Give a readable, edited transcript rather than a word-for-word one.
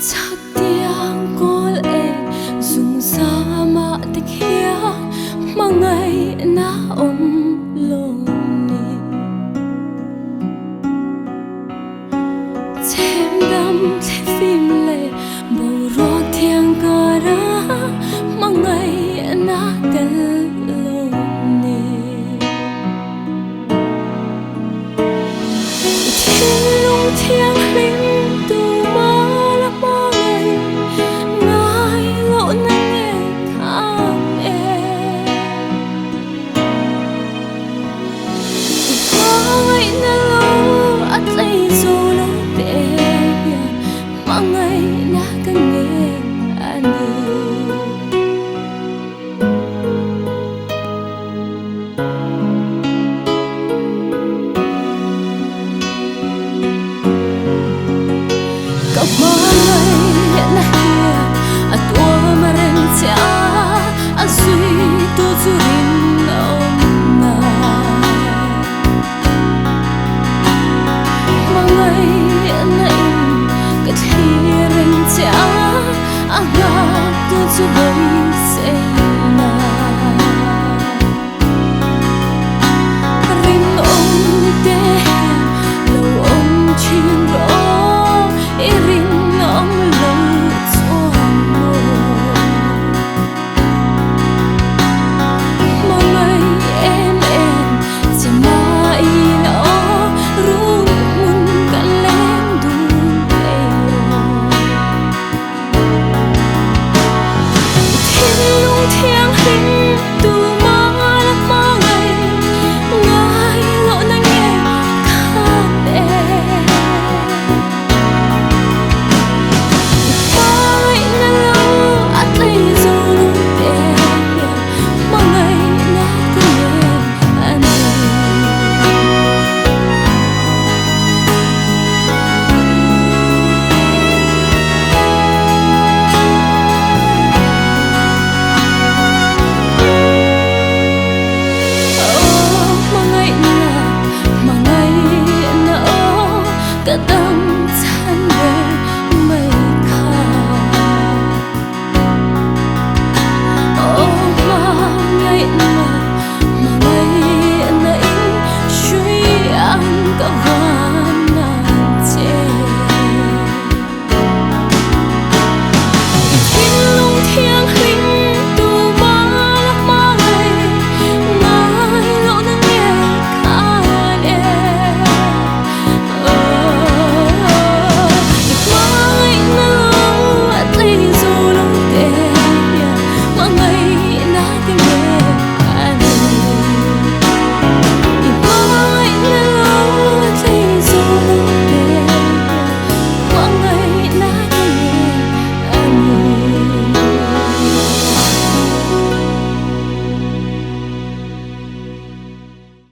chắc tiếng call dùng xa mà tích hia mà ngày na ôm loni thêm đam thêm phim lệ bầu rót thiêng cờ ra mà ngày na gần loni thiên lung thiêng linh lấy dù lâu tệ mà ngày na cần nghe anh cậu mà ngày na hia à tua mà ren cha à suy tu zurin ông na hiền cha anga tu chu bơi say na rin ông te lâu ông chim ro rin ông lâu chuan mo mà ngày em chỉ mãi nó ru mun cả lên đun thiên lung thiêng linh